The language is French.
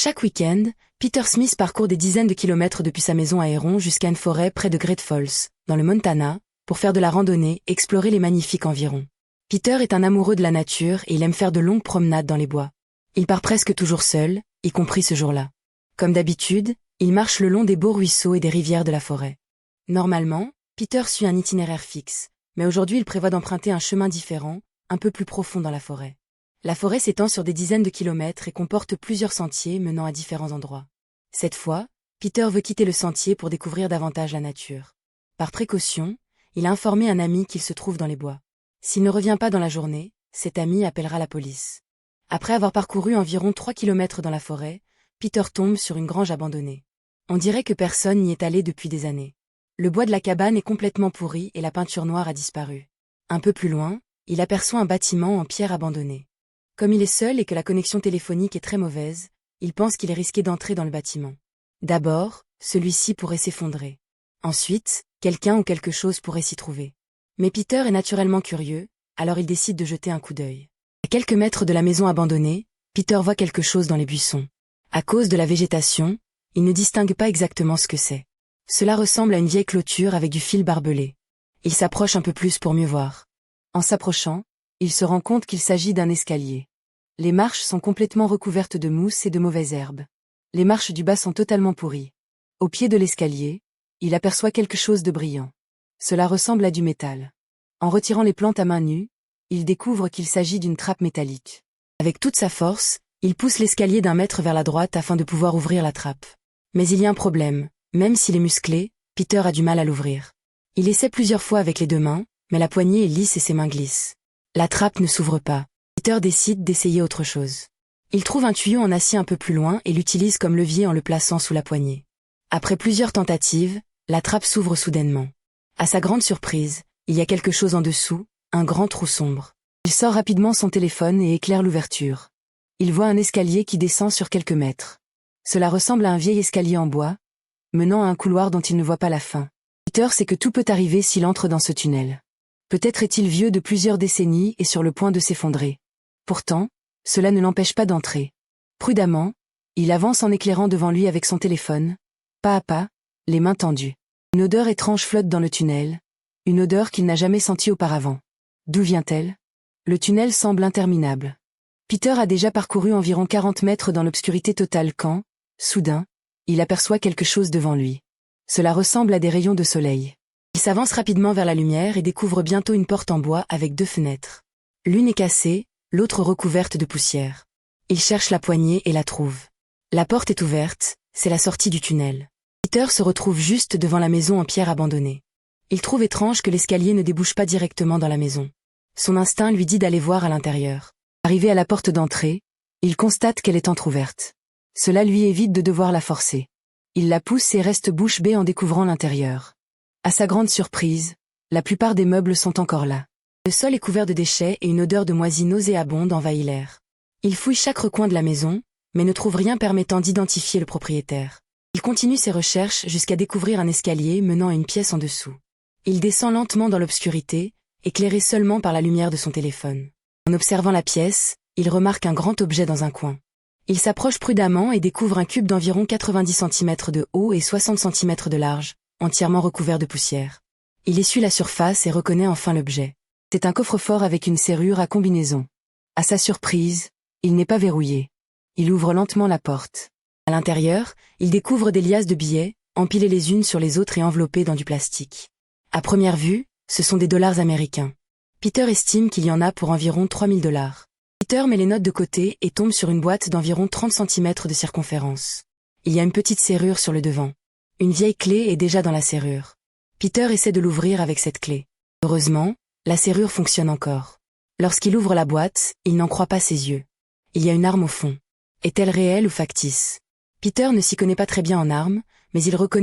Chaque week-end, Peter Smith parcourt des dizaines de kilomètres depuis sa maison à Héron jusqu'à une forêt près de Great Falls, dans le Montana, pour faire de la randonnée et explorer les magnifiques environs. Peter est un amoureux de la nature et il aime faire de longues promenades dans les bois. Il part presque toujours seul, y compris ce jour-là. Comme d'habitude, il marche le long des beaux ruisseaux et des rivières de la forêt. Normalement, Peter suit un itinéraire fixe, mais aujourd'hui il prévoit d'emprunter un chemin différent, un peu plus profond dans la forêt. La forêt s'étend sur des dizaines de kilomètres et comporte plusieurs sentiers menant à différents endroits. Cette fois, Peter veut quitter le sentier pour découvrir davantage la nature. Par précaution, il a informé un ami qu'il se trouve dans les bois. S'il ne revient pas dans la journée, cet ami appellera la police. Après avoir parcouru environ 3 kilomètres dans la forêt, Peter tombe sur une grange abandonnée. On dirait que personne n'y est allé depuis des années. Le bois de la cabane est complètement pourri et la peinture noire a disparu. Un peu plus loin, il aperçoit un bâtiment en pierre abandonné. Comme il est seul et que la connexion téléphonique est très mauvaise, il pense qu'il est risqué d'entrer dans le bâtiment. D'abord, celui-ci pourrait s'effondrer. Ensuite, quelqu'un ou quelque chose pourrait s'y trouver. Mais Peter est naturellement curieux, alors il décide de jeter un coup d'œil. À quelques mètres de la maison abandonnée, Peter voit quelque chose dans les buissons. À cause de la végétation, il ne distingue pas exactement ce que c'est. Cela ressemble à une vieille clôture avec du fil barbelé. Il s'approche un peu plus pour mieux voir. En s'approchant, il se rend compte qu'il s'agit d'un escalier. Les marches sont complètement recouvertes de mousse et de mauvaises herbes. Les marches du bas sont totalement pourries. Au pied de l'escalier, il aperçoit quelque chose de brillant. Cela ressemble à du métal. En retirant les plantes à main nue, il découvre qu'il s'agit d'une trappe métallique. Avec toute sa force, il pousse l'escalier d'1 mètre vers la droite afin de pouvoir ouvrir la trappe. Mais il y a un problème, même s'il est musclé, Peter a du mal à l'ouvrir. Il essaie plusieurs fois avec les 2 mains, mais la poignée est lisse et ses mains glissent. La trappe ne s'ouvre pas. Peter décide d'essayer autre chose. Il trouve un tuyau en acier un peu plus loin et l'utilise comme levier en le plaçant sous la poignée. Après plusieurs tentatives, la trappe s'ouvre soudainement. À sa grande surprise, il y a quelque chose en dessous, un grand trou sombre. Il sort rapidement son téléphone et éclaire l'ouverture. Il voit un escalier qui descend sur quelques mètres. Cela ressemble à un vieil escalier en bois, menant à un couloir dont il ne voit pas la fin. Peter sait que tout peut arriver s'il entre dans ce tunnel. Peut-être est-il vieux de plusieurs décennies et sur le point de s'effondrer. Pourtant, cela ne l'empêche pas d'entrer. Prudemment, il avance en éclairant devant lui avec son téléphone, pas à pas, les mains tendues. Une odeur étrange flotte dans le tunnel, une odeur qu'il n'a jamais sentie auparavant. D'où vient-elle? Le tunnel semble interminable. Peter a déjà parcouru environ 40 mètres dans l'obscurité totale quand, soudain, il aperçoit quelque chose devant lui. Cela ressemble à des rayons de soleil. Il s'avance rapidement vers la lumière et découvre bientôt une porte en bois avec 2 fenêtres. L'une est cassée, l'autre recouverte de poussière. Il cherche la poignée et la trouve. La porte est ouverte, c'est la sortie du tunnel. Peter se retrouve juste devant la maison en pierre abandonnée. Il trouve étrange que l'escalier ne débouche pas directement dans la maison. Son instinct lui dit d'aller voir à l'intérieur. Arrivé à la porte d'entrée, il constate qu'elle est entr'ouverte. Cela lui évite de devoir la forcer. Il la pousse et reste bouche bée en découvrant l'intérieur. À sa grande surprise, la plupart des meubles sont encore là. Le sol est couvert de déchets et une odeur de moisi nauséabonde envahit l'air. Il fouille chaque recoin de la maison, mais ne trouve rien permettant d'identifier le propriétaire. Il continue ses recherches jusqu'à découvrir un escalier menant à une pièce en dessous. Il descend lentement dans l'obscurité, éclairé seulement par la lumière de son téléphone. En observant la pièce, il remarque un grand objet dans un coin. Il s'approche prudemment et découvre un cube d'environ 90 cm de haut et 60 cm de large, entièrement recouvert de poussière. Il essuie la surface et reconnaît enfin l'objet. C'est un coffre-fort avec une serrure à combinaison. À sa surprise, il n'est pas verrouillé. Il ouvre lentement la porte. À l'intérieur, il découvre des liasses de billets, empilées les unes sur les autres et enveloppées dans du plastique. À première vue, ce sont des dollars américains. Peter estime qu'il y en a pour environ 3000 $. Peter met les notes de côté et tombe sur une boîte d'environ 30 cm de circonférence. Il y a une petite serrure sur le devant. Une vieille clé est déjà dans la serrure. Peter essaie de l'ouvrir avec cette clé. Heureusement, la serrure fonctionne encore. Lorsqu'il ouvre la boîte, il n'en croit pas ses yeux. Il y a une arme au fond. Est-elle réelle ou factice? Peter ne s'y connaît pas très bien en armes, mais il reconnaît